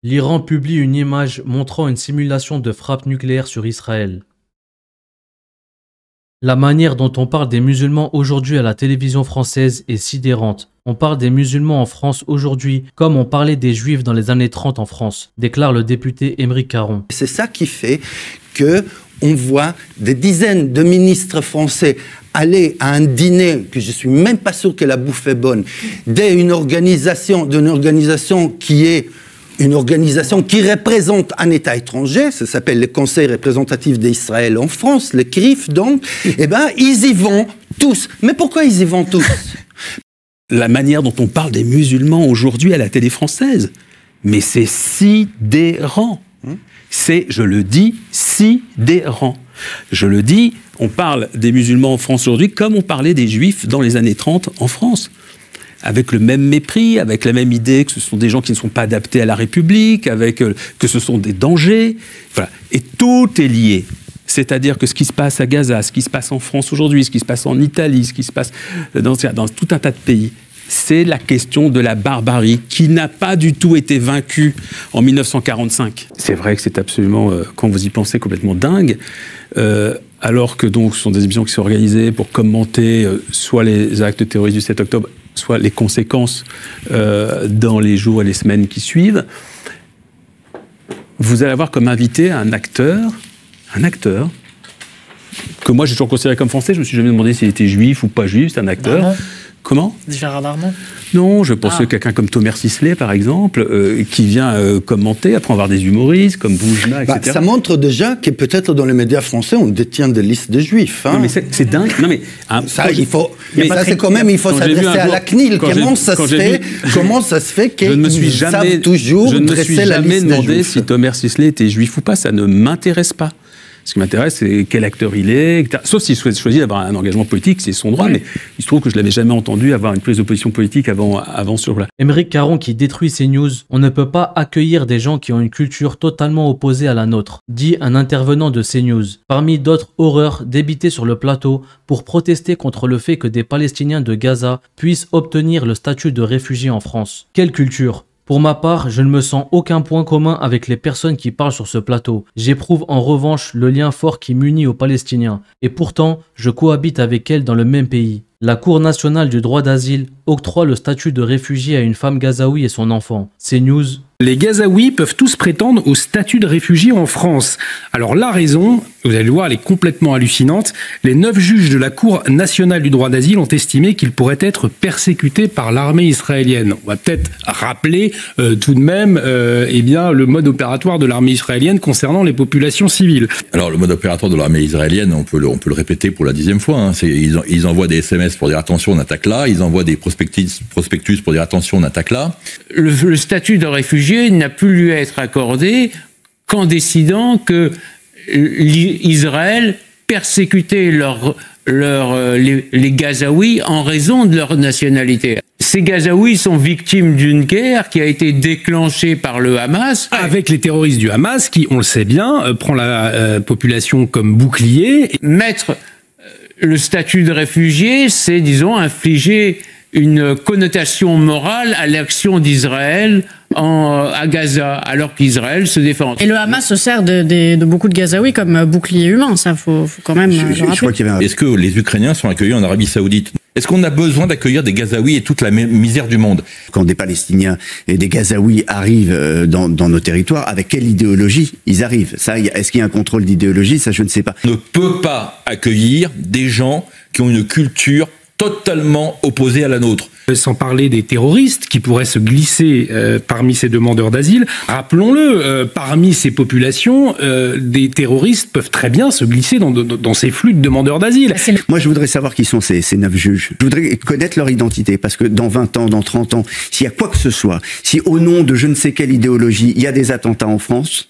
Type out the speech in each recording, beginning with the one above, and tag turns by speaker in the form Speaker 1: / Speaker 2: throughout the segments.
Speaker 1: L'Iran publie une image montrant une simulation de frappe nucléaire sur Israël. La manière dont on parle des musulmans aujourd'hui à la télévision française est sidérante. On parle des musulmans en France aujourd'hui comme on parlait des juifs dans les années 30 en France, déclare le député Aymeric Caron.
Speaker 2: C'est ça qui fait que on voit des dizaines de ministres français aller à un dîner, que je suis même pas sûr que la bouffe est bonne, d'une organisation qui est une organisation qui représente un État étranger, ça s'appelle le Conseil représentatif d'Israël en France, le CRIF donc, eh ben ils y vont tous. Mais pourquoi ils y vont tous?
Speaker 3: La manière dont on parle des musulmans aujourd'hui à la télé française, mais c'est sidérant. C'est, je le dis, sidérant. Je le dis, on parle des musulmans en France aujourd'hui comme on parlait des juifs dans les années 30 en France. Avec le même mépris, avec la même idée que ce sont des gens qui ne sont pas adaptés à la République, avec que ce sont des dangers. Voilà. Et tout est lié. C'est-à-dire que ce qui se passe à Gaza, ce qui se passe en France aujourd'hui, ce qui se passe en Italie, ce qui se passe dans tout un tas de pays, c'est la question de la barbarie qui n'a pas du tout été vaincue en 1945. C'est vrai que c'est absolument, quand vous y pensez, complètement dingue. Alors que donc, ce sont des émissions qui sont organisées pour commenter soit les actes terroristes du 7 octobre, soit les conséquences dans les jours et les semaines qui suivent. Vous allez avoir comme invité un acteur que moi j'ai toujours considéré comme français. Je me suis jamais demandé s'il était juif ou pas juif. C'est un acteur.
Speaker 4: Darmon.
Speaker 3: Comment?
Speaker 4: Gérard Darmon.
Speaker 3: Non, je pense que quelqu'un comme Thomas Sisley, par exemple, qui vient commenter, après on va voir des humoristes comme Boujna, etc.
Speaker 2: Ça montre déjà que peut-être dans les médias français, on détient des listes de juifs. Hein.
Speaker 3: Non, mais c'est dingue. Non, mais,
Speaker 2: ça, il faut s'adresser à la CNIL. Comment ça se fait qu'ils savent toujours dresser la liste des juifs?
Speaker 3: Je ne me suis jamais demandé si Thomas Sisley était juif ou pas. Ça ne m'intéresse pas. Ce qui m'intéresse, c'est quel acteur il est, etc. Sauf s'il choisit d'avoir un engagement politique, c'est son droit, mais il se trouve que je ne l'avais jamais entendu avoir une prise de position politique avant ce jour-là.
Speaker 1: Aymeric Caron qui détruit CNews. On ne peut pas accueillir des gens qui ont une culture totalement opposée à la nôtre, dit un intervenant de CNews. Parmi d'autres horreurs débitées sur le plateau pour protester contre le fait que des Palestiniens de Gaza puissent obtenir le statut de réfugiés en France. Quelle culture! Pour ma part, je ne me sens aucun point commun avec les personnes qui parlent sur ce plateau. J'éprouve en revanche le lien fort qui m'unit aux Palestiniens. Et pourtant, je cohabite avec elles dans le même pays. La Cour nationale du droit d'asile octroie le statut de réfugié à une femme gazaoui et son enfant. CNews.
Speaker 5: Les Gazaouis peuvent tous prétendre au statut de réfugié en France. Alors la raison, vous allez le voir, elle est complètement hallucinante. Les 9 juges de la Cour nationale du droit d'asile ont estimé qu'ils pourraient être persécutés par l'armée israélienne. On va peut-être rappeler tout de même le mode opératoire de l'armée israélienne concernant les populations civiles.
Speaker 6: Alors le mode opératoire de l'armée israélienne, on peut le répéter pour la 10e fois. Hein. Ils envoient des SMS pour dire attention, on attaque là. Ils envoient des prospectus pour dire attention, on attaque là.
Speaker 7: Le statut de réfugié n'a pu lui être accordé qu'en décidant que Israël persécutait les Gazaouis en raison de leur nationalité. Ces Gazaouis sont victimes d'une guerre qui a été déclenchée par le Hamas.
Speaker 5: Avec les terroristes du Hamas qui, on le sait bien, prend la population comme bouclier.
Speaker 7: Mettre le statut de réfugié, c'est, disons, infliger une connotation morale à l'action d'Israël à Gaza, alors qu'Israël se défend.
Speaker 8: Et le Hamas se sert de beaucoup de Gazaouis comme bouclier humain, ça faut quand même le rappeler.
Speaker 6: Est-ce que les Ukrainiens sont accueillis en Arabie Saoudite? Est-ce qu'on a besoin d'accueillir des Gazaouis et toute la misère du monde?
Speaker 2: Quand des Palestiniens et des Gazaouis arrivent dans nos territoires, avec quelle idéologie ils arrivent? Ça, est-ce qu'il y a un contrôle d'idéologie? Ça, je ne sais pas.
Speaker 6: On ne peut pas accueillir des gens qui ont une culture totalement opposée à la nôtre.
Speaker 5: Sans parler des terroristes qui pourraient se glisser parmi ces demandeurs d'asile. Rappelons-le, parmi ces populations, des terroristes peuvent très bien se glisser dans ces flux de demandeurs d'asile.
Speaker 2: Moi, je voudrais savoir qui sont ces 9 juges. Je voudrais connaître leur identité, parce que dans 20 ans, dans 30 ans, s'il y a quoi que ce soit, si au nom de je ne sais quelle idéologie, il y a des attentats en France,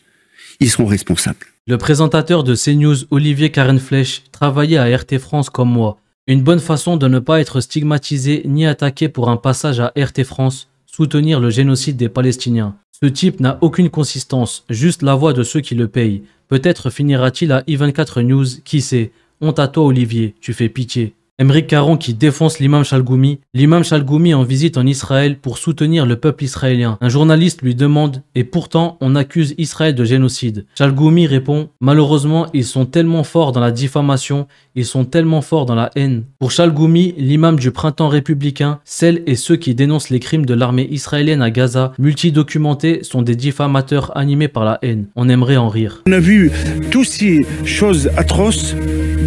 Speaker 2: ils seront responsables.
Speaker 1: Le présentateur de CNews, Olivier Carenflèche, travaillait à RT France comme moi. Une bonne façon de ne pas être stigmatisé ni attaqué pour un passage à RT France, soutenir le génocide des Palestiniens. Ce type n'a aucune consistance, juste la voix de ceux qui le payent. Peut-être finira-t-il à I24 News, qui sait. Honte à toi Olivier, tu fais pitié. Aymeric Caron qui défonce l'imam Chalgoumi. L'imam Chalgoumi est en visite en Israël pour soutenir le peuple israélien. Un journaliste lui demande « Et pourtant, on accuse Israël de génocide ». Chalgoumi répond « Malheureusement, ils sont tellement forts dans la diffamation, ils sont tellement forts dans la haine ». Pour Chalgoumi, l'imam du printemps républicain, celles et ceux qui dénoncent les crimes de l'armée israélienne à Gaza, multidocumentés, sont des diffamateurs animés par la haine. On aimerait en rire.
Speaker 4: On a vu toutes ces choses atroces,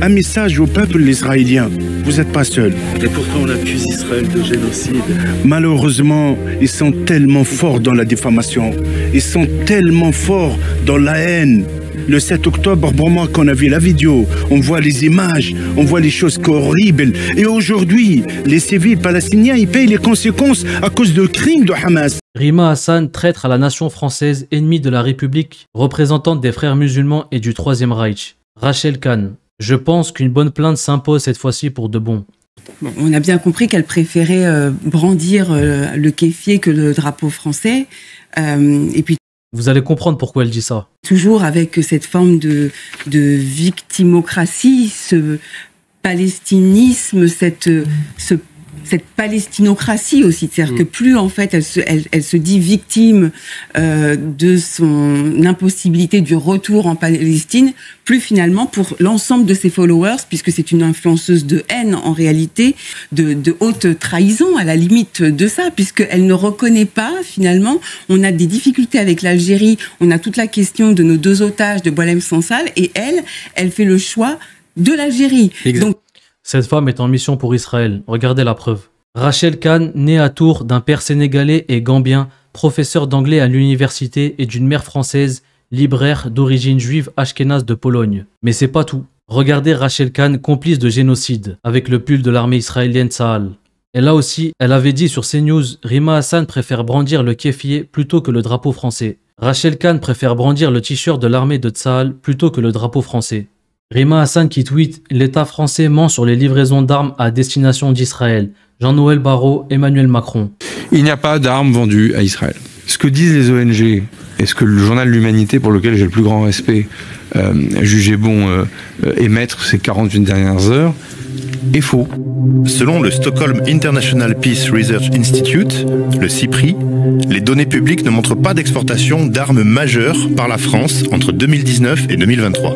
Speaker 4: un message au peuple israélien. Vous n'êtes pas seul.
Speaker 9: Et pourquoi on accuse Israël de génocide?
Speaker 4: Malheureusement, ils sont tellement forts dans la diffamation. Ils sont tellement forts dans la haine. Le 7 octobre, pour moi, quand on a vu la vidéo, on voit les images, on voit les choses horribles. Et aujourd'hui, les civils palestiniens, ils payent les conséquences à cause de crimes de Hamas.
Speaker 1: Rima Hassan, traître à la nation française, ennemie de la République, représentante des frères musulmans et du Troisième Reich. Rachel Kahn. Je pense qu'une bonne plainte s'impose cette fois-ci pour de bon.
Speaker 10: Bon, on a bien compris qu'elle préférait brandir le kéfier que le drapeau français. Et puis
Speaker 1: vous allez comprendre pourquoi elle dit ça.
Speaker 10: Toujours avec cette forme de victimocratie, ce palestinisme, cette palestinocratie aussi, c'est-à-dire que plus en fait elle se dit victime de son impossibilité du retour en Palestine, plus finalement pour l'ensemble de ses followers, puisque c'est une influenceuse de haine en réalité, de haute trahison à la limite de ça, puisqu'elle ne reconnaît pas finalement. On a des difficultés avec l'Algérie, on a toute la question de nos 2 otages de Boualem Sansal, et elle fait le choix de l'Algérie. Donc
Speaker 1: cette femme est en mission pour Israël. Regardez la preuve. Rachel Kahn, née à Tours d'un père sénégalais et gambien, professeur d'anglais à l'université et d'une mère française, libraire d'origine juive ashkénaze de Pologne. Mais c'est pas tout. Regardez Rachel Kahn, complice de génocide, avec le pull de l'armée israélienne Tsahal. Et là aussi, elle avait dit sur CNews, Rima Hassan préfère brandir le kéfier plutôt que le drapeau français. Rachel Kahn préfère brandir le t-shirt de l'armée de Tsahal plutôt que le drapeau français. Rima Hassan qui tweet « L'État français ment sur les livraisons d'armes à destination d'Israël. Jean-Noël Barrot, Emmanuel Macron. »
Speaker 11: Il n'y a pas d'armes vendues à Israël. Ce que disent les ONG et ce que le journal de l'Humanité, pour lequel j'ai le plus grand respect, jugé bon émettre ces 48 dernières heures, est faux.
Speaker 12: Selon le Stockholm International Peace Research Institute, le CIPRI, les données publiques ne montrent pas d'exportation d'armes majeures par la France entre 2019 et 2023.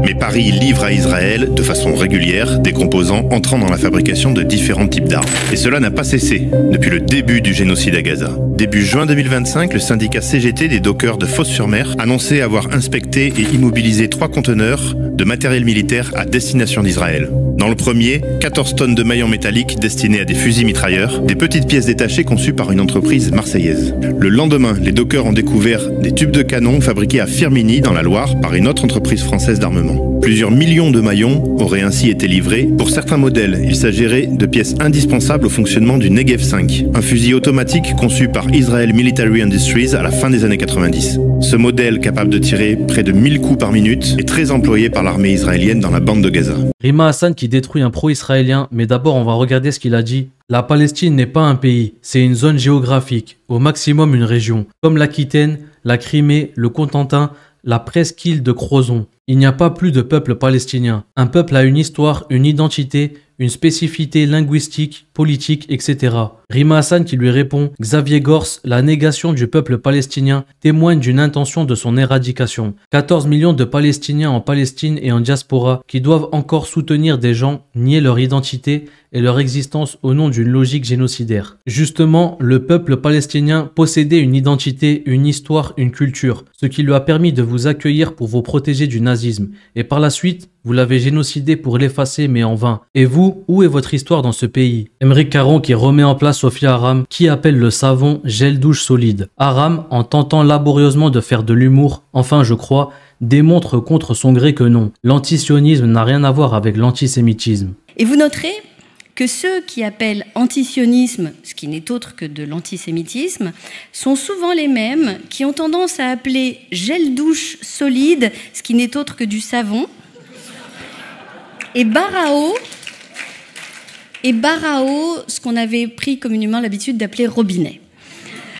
Speaker 12: Mais Paris livre à Israël de façon régulière des composants entrant dans la fabrication de différents types d'armes. Et cela n'a pas cessé depuis le début du génocide à Gaza. Début juin 2025, le syndicat CGT des dockers de Fos-sur-Mer annonçait avoir inspecté et immobilisé 3 conteneurs de matériel militaire à destination d'Israël. Dans le premier, 14 tonnes de maillons métalliques destinés à des fusils mitrailleurs, des petites pièces détachées conçues par une entreprise marseillaise. Le lendemain, les dockers ont découvert des tubes de canon fabriqués à Firminy dans la Loire par une autre entreprise française d'armement. Plusieurs millions de maillons auraient ainsi été livrés. Pour certains modèles, il s'agirait de pièces indispensables au fonctionnement du Negev 5, un fusil automatique conçu par Israel Military Industries à la fin des années 90. Ce modèle, capable de tirer près de 1000 coups par minute, est très employé par l'armée israélienne dans la bande de Gaza.
Speaker 1: Rima Hassan qui détruit un pro-israélien, mais d'abord on va regarder ce qu'il a dit. La Palestine n'est pas un pays, c'est une zone géographique, au maximum une région, comme l'Aquitaine, la Crimée, le Cotentin, la presqu'île de Crozon. Il n'y a pas plus de peuple palestinien. Un peuple a une histoire, une identité, une spécificité linguistique, politique, etc. Rima Hassan qui lui répond « Xavier Gors, la négation du peuple palestinien témoigne d'une intention de son éradication. 14 millions de Palestiniens en Palestine et en diaspora qui doivent encore soutenir des gens, nier leur identité et leur existence au nom d'une logique génocidaire. Justement, le peuple palestinien possédait une identité, une histoire, une culture, ce qui lui a permis de vous accueillir pour vous protéger du nazisme. Et par la suite, vous l'avez génocidé pour l'effacer, mais en vain. Et vous, où est votre histoire dans ce pays ?» Aymeric Caron qui remet en place Sophia Aram, qui appelle le savon gel douche solide. Aram, en tentant laborieusement de faire de l'humour, enfin je crois, démontre contre son gré que non. L'antisionisme n'a rien à voir avec l'antisémitisme.
Speaker 13: Et vous noterez que ceux qui appellent antisionisme, ce qui n'est autre que de l'antisémitisme, sont souvent les mêmes qui ont tendance à appeler gel douche solide, ce qui n'est autre que du savon, et barao, ce qu'on avait pris communément l'habitude d'appeler robinet.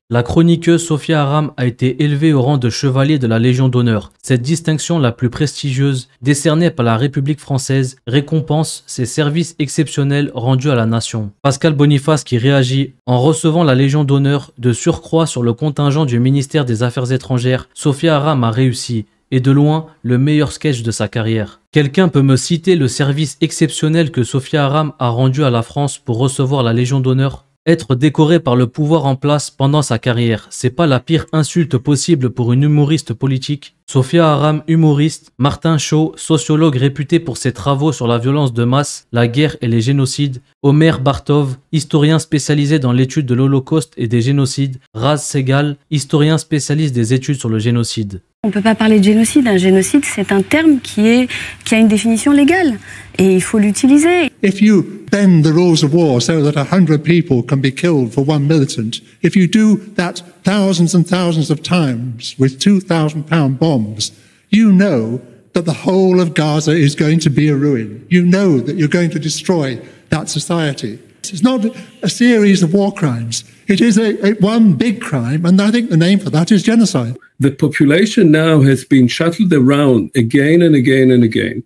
Speaker 1: La chroniqueuse Sophia Aram a été élevée au rang de chevalier de la Légion d'honneur. Cette distinction la plus prestigieuse, décernée par la République française, récompense ses services exceptionnels rendus à la nation. Pascal Boniface qui réagit: en recevant la Légion d'honneur, de surcroît sur le contingent du ministère des Affaires étrangères, Sophia Aram a réussi. Et de loin, le meilleur sketch de sa carrière. Quelqu'un peut me citer le service exceptionnel que Sophia Aram a rendu à la France pour recevoir la Légion d'honneur? Être décoré par le pouvoir en place pendant sa carrière, c'est pas la pire insulte possible pour une humoriste politique? Sophia Aram, humoriste, Martin Shaw, sociologue réputé pour ses travaux sur la violence de masse, la guerre et les génocides, Omer Bartov, historien spécialisé dans l'étude de l'Holocauste et des génocides, Raz Segal, historien spécialiste des études sur le génocide.
Speaker 14: On ne peut pas parler de génocide. Un génocide, c'est un terme qui a une définition légale et il faut l'utiliser.
Speaker 15: If you bend the rules of war so that 100 people can be killed for one militant, if you do that thousands and thousands of times with 2,000-pound bombs, you know that the whole of Gaza is going to be a ruin. You know that you're going to destroy that society. It's not a series of war crimes. It is one big crime, and I think the name for that is genocide.
Speaker 16: The population now has been shuttled around again and again and again.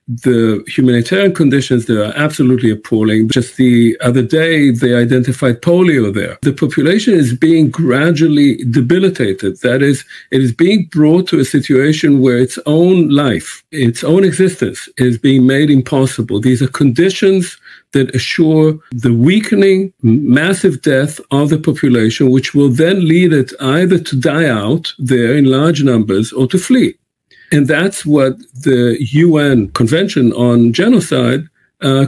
Speaker 16: The humanitarian conditions there are absolutely appalling. Just the other day, they identified polio there. The population is being gradually debilitated. That is, it is being brought to a situation where its own life, its own existence is being made impossible. These are conditions that assure the weakening, massive death of the population, which will then lead it either to die out there in large numbers or to flee. And that's what the UN Convention on Genocide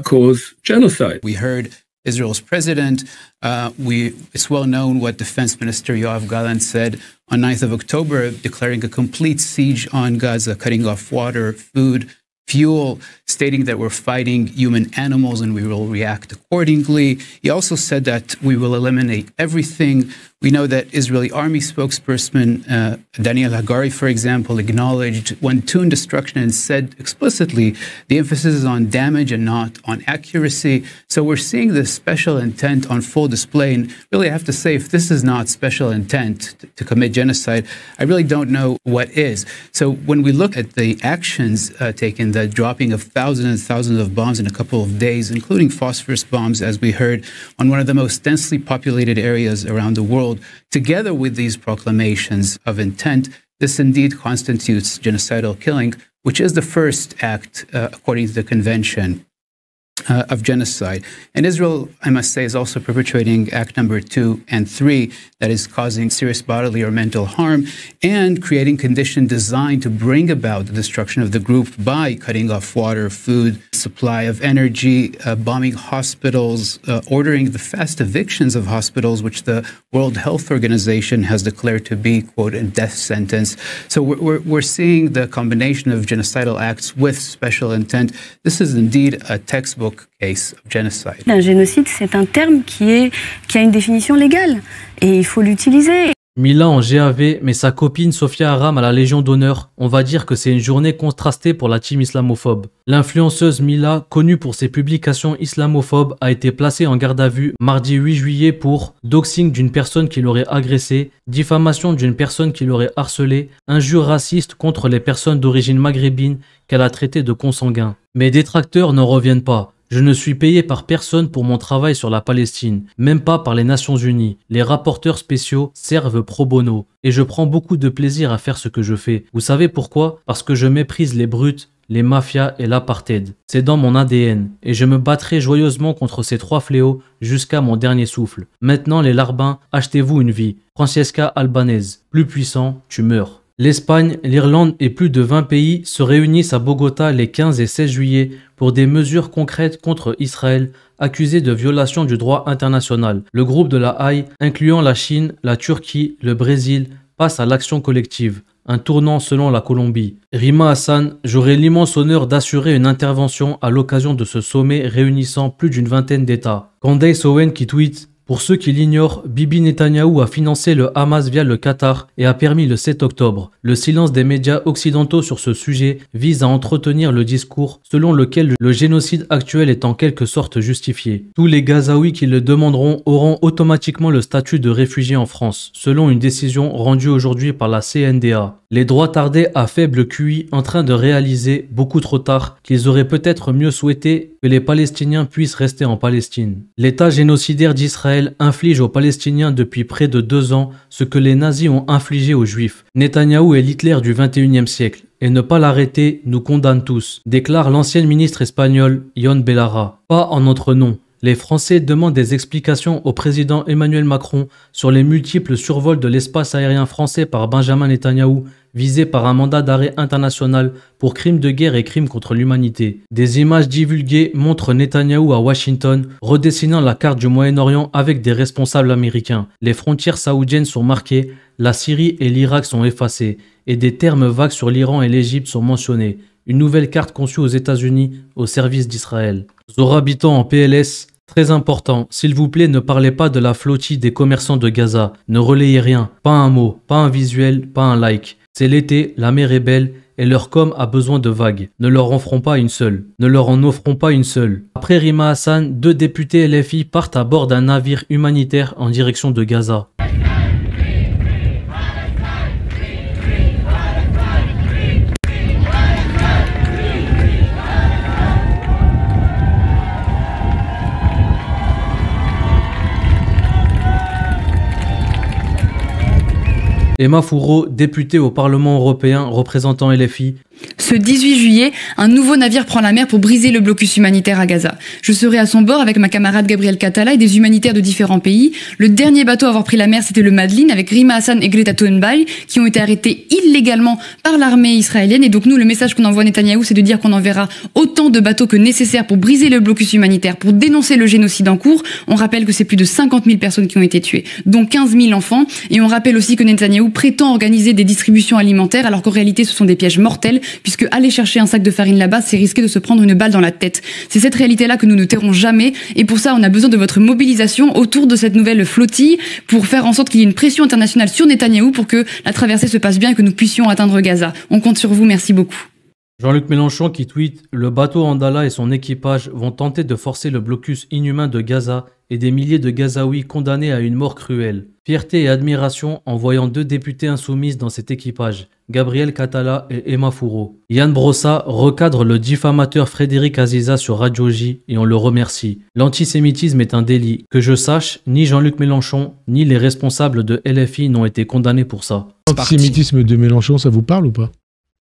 Speaker 16: calls genocide.
Speaker 17: We heard Israel's president. It's well known what Defense Minister Yoav Gallant said on 9th of October, declaring a complete siege on Gaza, cutting off water, food, fuel, stating that we're fighting human animals and we will react accordingly. He also said that we will eliminate everything. We know that Israeli army spokesperson Daniel Hagari, for example, acknowledged wanton destruction and said explicitly the emphasis is on damage and not on accuracy. So we're seeing this special intent on full display. And really, I have to say, if this is not special intent to commit genocide, I really don't know what is. So when we look at the actions taken, the dropping of thousands and thousands of bombs in a couple of days, including phosphorus bombs, as we heard, on one of the most densely populated areas around the world, together with these proclamations of intent, this indeed constitutes genocidal killing, which is the first act, according to the Convention, of genocide. And Israel, I must say, is also perpetrating act number 2 and 3, that is causing serious bodily or mental harm and creating conditions designed to bring about the destruction of the group by cutting off water, food, supply of energy, bombing hospitals, ordering the fast evictions of hospitals, which the World Health Organization has declared to be, quote, a death sentence. So we're seeing the combination of genocidal acts with special intent. This is indeed a textbook case of genocide.
Speaker 14: Un génocide, c'est un terme qui a une définition légale et il faut l'utiliser.
Speaker 1: Mila en GAV, mais sa copine Sophia Aram à la Légion d'honneur, on va dire que c'est une journée contrastée pour la team islamophobe. L'influenceuse Mila, connue pour ses publications islamophobes, a été placée en garde à vue mardi 8 juillet pour doxing d'une personne qui l'aurait agressée, diffamation d'une personne qui l'aurait harcelée, injures racistes contre les personnes d'origine maghrébine qu'elle a traitées de consanguins. Mes détracteurs n'en reviennent pas. Je ne suis payé par personne pour mon travail sur la Palestine, même pas par les Nations Unies. Les rapporteurs spéciaux servent pro bono. Et je prends beaucoup de plaisir à faire ce que je fais. Vous savez pourquoi? Parce que je méprise les brutes, les mafias et l'apartheid. C'est dans mon ADN. Et je me battrai joyeusement contre ces 3 fléaux jusqu'à mon dernier souffle. Maintenant les larbins, achetez-vous une vie. Francesca Albanese. Plus puissant, tu meurs. L'Espagne, l'Irlande et plus de 20 pays se réunissent à Bogota les 15 et 16 juillet pour des mesures concrètes contre Israël, accusé de violation du droit international. Le groupe de la Haye, incluant la Chine, la Turquie, le Brésil, passe à l'action collective. Un tournant selon la Colombie. Rima Hassan, j'aurai l'immense honneur d'assurer une intervention à l'occasion de ce sommet réunissant plus d'une vingtaine d'États. Candace Owen qui tweet: Pour ceux qui l'ignorent, Bibi Netanyahou a financé le Hamas via le Qatar et a permis le 7 octobre. Le silence des médias occidentaux sur ce sujet vise à entretenir le discours selon lequel le génocide actuel est en quelque sorte justifié. Tous les Gazaouis qui le demanderont auront automatiquement le statut de réfugiés en France, selon une décision rendue aujourd'hui par la CNDA. Les droits tardés à faible QI en train de réaliser, beaucoup trop tard, qu'ils auraient peut-être mieux souhaité que les Palestiniens puissent rester en Palestine. L'État génocidaire d'Israël inflige aux Palestiniens depuis près de 2 ans ce que les nazis ont infligé aux Juifs. Netanyahou est l'Hitler du XXIe siècle. Et ne pas l'arrêter nous condamne tous, déclare l'ancienne ministre espagnole Ione Belarra. Pas en notre nom. Les Français demandent des explications au président Emmanuel Macron sur les multiples survols de l'espace aérien français par Benjamin Netanyahou, visé par un mandat d'arrêt international pour crimes de guerre et crimes contre l'humanité. Des images divulguées montrent Netanyahou à Washington, redessinant la carte du Moyen-Orient avec des responsables américains. Les frontières saoudiennes sont marquées, la Syrie et l'Irak sont effacées, et des termes vagues sur l'Iran et l'Égypte sont mentionnés. Une nouvelle carte conçue aux États-Unis au service d'Israël. Zora Biton en PLS. Très important, s'il vous plaît, ne parlez pas de la flottille des commerçants de Gaza. Ne relayez rien, pas un mot, pas un visuel, pas un like. C'est l'été, la mer est belle et leur com a besoin de vagues. Ne leur en ferons pas une seule. Ne leur en offrons pas une seule. Après Rima Hassan, 2 députés LFI partent à bord d'un navire humanitaire en direction de Gaza. Emma Fourreau, députée au Parlement européen représentant LFI.
Speaker 18: Ce 18 juillet, un nouveau navire prend la mer pour briser le blocus humanitaire à Gaza. Je serai à son bord avec ma camarade Gabriel Catala et des humanitaires de différents pays. Le dernier bateau à avoir pris la mer, c'était le Madeleine avec Rima Hassan et Greta Thunberg qui ont été arrêtés illégalement par l'armée israélienne. Et donc nous, le message qu'on envoie à Netanyahou, c'est de dire qu'on enverra autant de bateaux que nécessaire pour briser le blocus humanitaire, pour dénoncer le génocide en cours. On rappelle que c'est plus de 50 000 personnes qui ont été tuées, dont 15 000 enfants. Et on rappelle aussi que Netanyahou prétend organiser des distributions alimentaires alors qu'en réalité ce sont des pièges mortels puisque aller chercher un sac de farine là-bas, c'est risquer de se prendre une balle dans la tête. C'est cette réalité-là que nous ne tairons jamais et pour ça on a besoin de votre mobilisation autour de cette nouvelle flottille pour faire en sorte qu'il y ait une pression internationale sur Netanyahou pour que la traversée se passe bien et que nous puissions atteindre Gaza. On compte sur vous, merci beaucoup.
Speaker 1: Jean-Luc Mélenchon qui tweet « Le bateau Andala et son équipage vont tenter de forcer le blocus inhumain de Gaza et des milliers de Gazaouis condamnés à une mort cruelle. Fierté et admiration en voyant 2 députés insoumises dans cet équipage, Gabriel Catala et Emma Fourreau. Yann Brossa recadre le diffamateur Frédéric Aziza sur Radio J et on le remercie. L'antisémitisme est un délit. Que je sache, ni Jean-Luc Mélenchon, ni les responsables de LFI n'ont été condamnés pour ça.
Speaker 19: L'antisémitisme de Mélenchon, ça vous parle ou pas ?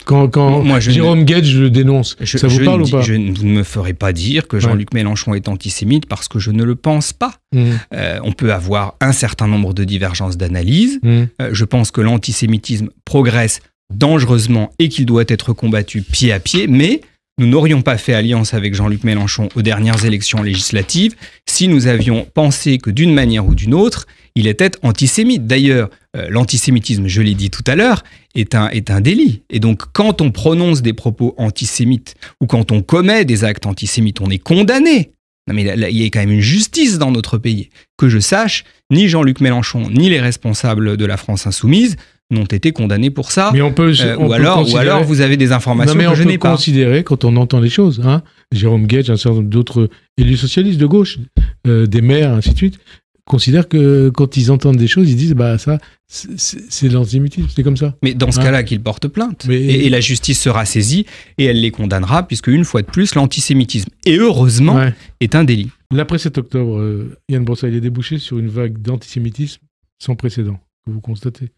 Speaker 19: Quand moi, Jérôme Guedj le dénonce, ça vous parle ou pas ?
Speaker 20: Je ne me ferai pas dire que Jean-Luc Mélenchon est antisémite parce que je ne le pense pas. On peut avoir un certain nombre de divergences d'analyse. Je pense que l'antisémitisme progresse dangereusement et qu'il doit être combattu pied à pied, mais nous n'aurions pas fait alliance avec Jean-Luc Mélenchon aux dernières élections législatives si nous avions pensé que d'une manière ou d'une autre, il était antisémite. D'ailleurs, l'antisémitisme, je l'ai dit tout à l'heure, est un délit. Et donc, quand on prononce des propos antisémites ou quand on commet des actes antisémites, on est condamné. Non mais là, il y a quand même une justice dans notre pays. Que je sache, ni Jean-Luc Mélenchon, ni les responsables de la France insoumise n'ont été condamnés pour ça.
Speaker 19: Mais on peut
Speaker 20: alors vous avez des informations que je n'ai pas.
Speaker 19: On peut considérer, quand on entend les choses, hein, Jérôme Guedj, un certain nombre d'autres élus socialistes de gauche, des maires, ainsi de suite, considèrent que quand ils entendent des choses, ils disent bah ça, c'est de l'antisémitisme, c'est comme ça.
Speaker 20: Mais dans ce cas-là, qu'ils portent plainte. Et la justice sera saisie et elle les condamnera, puisque une fois de plus, l'antisémitisme, et heureusement, est un délit.
Speaker 19: L'après 7 octobre, Yann Brossa, il est débouché sur une vague d'antisémitisme sans précédent, que vous constatez.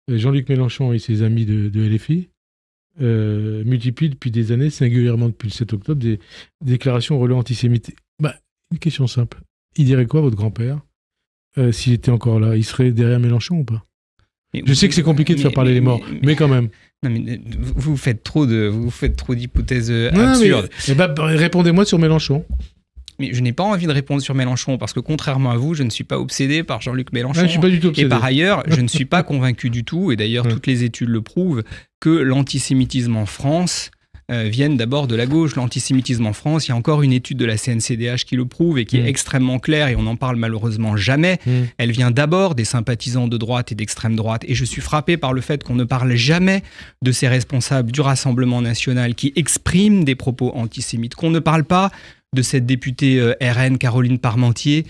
Speaker 19: Jean-Luc Mélenchon et ses amis de LFI multiplient depuis des années, singulièrement depuis le 7 octobre, des déclarations relais antisémites. Bah, une question simple. Il dirait quoi, votre grand-père, s'il était encore là? Il serait derrière Mélenchon ou pas? Je sais que c'est compliqué de faire parler les morts, mais quand même.
Speaker 20: Non, mais vous faites trop d'hypothèses absurdes.
Speaker 19: Répondez-moi sur Mélenchon.
Speaker 20: Mais je n'ai pas envie de répondre sur Mélenchon parce que contrairement à vous, je ne suis pas obsédé par Jean-Luc Mélenchon.
Speaker 19: Je suis pas du tout obsédé.
Speaker 20: Et par ailleurs, je ne suis pas convaincu du tout, et d'ailleurs toutes les études le prouvent, que l'antisémitisme en France viennent d'abord de la gauche. L'antisémitisme en France, il y a encore une étude de la CNCDH qui le prouve et qui est extrêmement claire, et on n'en parle malheureusement jamais. Elle vient d'abord des sympathisants de droite et d'extrême droite. Et je suis frappé par le fait qu'on ne parle jamais de ces responsables du Rassemblement national qui expriment des propos antisémites, qu'on ne parle pas de cette députée RN Caroline Parmentier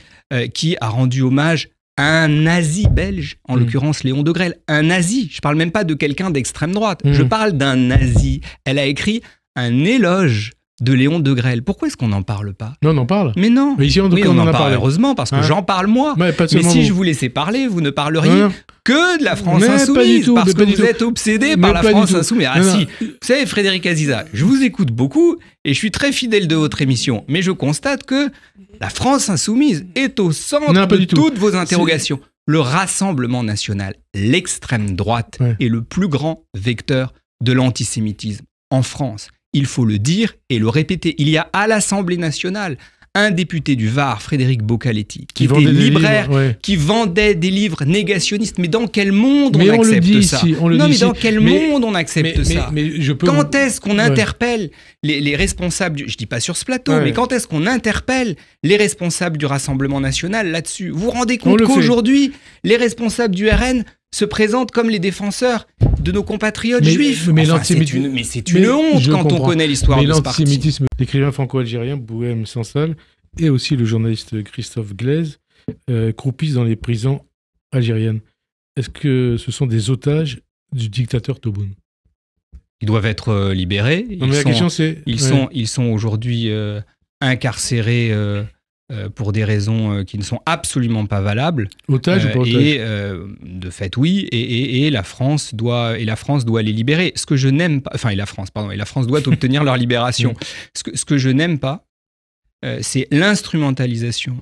Speaker 20: qui a rendu hommage à un nazi belge, en l'occurrence Léon Degrelle. Un nazi, je ne parle même pas de quelqu'un d'extrême droite, je parle d'un nazi. Elle a écrit un éloge de Léon Degrelle. Pourquoi est-ce qu'on n'en parle pas?
Speaker 19: Non, on en parle.
Speaker 20: Mais non.
Speaker 19: Mais ici,
Speaker 20: on en parle heureusement, parce que j'en parle moi. Mais si je vous laissais parler, vous ne parleriez que de la France insoumise, parce que vous êtes obsédé par la France insoumise. Ah si, vous savez, Frédéric Aziza, je vous écoute beaucoup et je suis très fidèle de votre émission, mais je constate que la France insoumise est au centre de toutes vos interrogations. Le Rassemblement national, l'extrême droite, est le plus grand vecteur de l'antisémitisme en France. Il faut le dire et le répéter. Il y a à l'Assemblée nationale un député du Var, Frédéric Boccaletti, qui était libraire, qui vendait des livres négationnistes. Mais dans quel monde on accepte ça? Non, mais dans quel monde on accepte ça? Quand est-ce qu'on interpelle les responsables je dis pas sur ce plateau, mais quand est-ce qu'on interpelle les responsables du Rassemblement national là-dessus? Vous vous rendez compte qu'aujourd'hui, les responsables du RN se présentent comme les défenseurs de nos compatriotes juifs. Mais c'est une honte quand on connaît l'histoire de ce parti.
Speaker 19: L'antisémitisme, l'écrivain franco-algérien Bouhem Sansal et aussi le journaliste Christophe Glaise croupissent dans les prisons algériennes. Est-ce que ce sont des otages du dictateur Tebboune?
Speaker 20: Ils doivent être libérés. Ils sont aujourd'hui incarcérés pour des raisons qui ne sont absolument pas valables.
Speaker 19: Otages ou pas otages?
Speaker 20: Et de fait, oui. Et la France doit les libérer. Ce que je n'aime pas, et la France doit obtenir leur libération. Ce que je n'aime pas, c'est l'instrumentalisation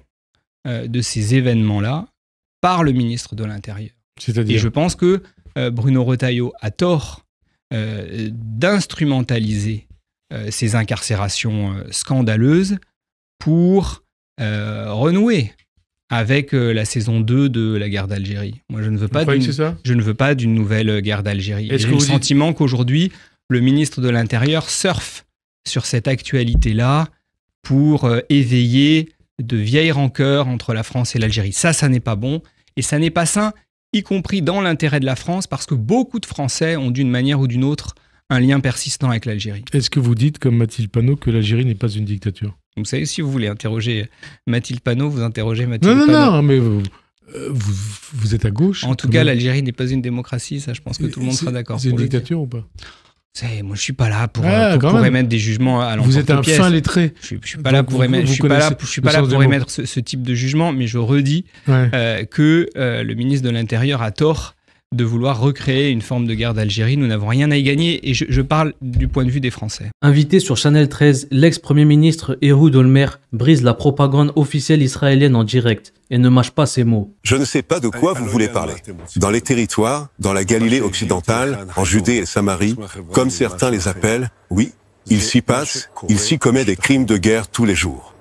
Speaker 20: de ces événements-là par le ministre de l'Intérieur.
Speaker 19: C'est-à-dire?
Speaker 20: Et je pense que Bruno Retailleau a tort d'instrumentaliser ces incarcérations scandaleuses pour renouer avec la saison 2 de la guerre d'Algérie. Moi, je ne veux pas d'une nouvelle guerre d'Algérie. J'ai le sentiment qu'aujourd'hui, le ministre de l'Intérieur surfe sur cette actualité-là pour éveiller de vieilles rancœurs entre la France et l'Algérie. Ça n'est pas bon et ça n'est pas sain, y compris dans l'intérêt de la France, parce que beaucoup de Français ont d'une manière ou d'une autre un lien persistant avec l'Algérie.
Speaker 19: Est-ce que vous dites, comme Mathilde Panot, que l'Algérie n'est pas une dictature?
Speaker 20: Vous savez, si vous voulez interroger Mathilde Panot, vous interrogez Mathilde Panot.
Speaker 19: Non, mais vous êtes à gauche.
Speaker 20: En tout cas, l'Algérie n'est pas une démocratie, ça je pense que tout le monde sera d'accord.
Speaker 19: C'est une dictature ou pas?
Speaker 20: Moi, je suis pas là pour émettre des jugements à l'emporte-pièce.
Speaker 19: Vous êtes un fin lettré.
Speaker 20: Je suis pas là pour émettre. Je suis pas là pour émettre ce type de jugement, mais je redis que le ministre de l'Intérieur a tort de vouloir recréer une forme de guerre d'Algérie. Nous n'avons rien à y gagner, et je parle du point de vue des Français.
Speaker 1: Invité sur Channel 13, l'ex-premier ministre Ehud Olmer brise la propagande officielle israélienne en direct et ne mâche pas ses mots.
Speaker 21: Je ne sais pas de quoi vous voulez parler. Dans les territoires, dans la Galilée occidentale, en Judée et Samarie, comme certains les appellent, oui, il s'y commet des crimes de guerre tous les jours.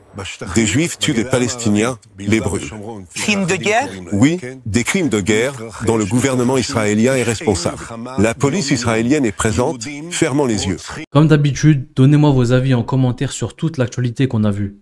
Speaker 21: Des Juifs tuent des Palestiniens, les brûlent.
Speaker 22: Crimes de guerre?
Speaker 21: Oui, des crimes de guerre dont le gouvernement israélien est responsable. La police israélienne est présente, fermant les yeux.
Speaker 1: Comme d'habitude, donnez-moi vos avis en commentaire sur toute l'actualité qu'on a vue.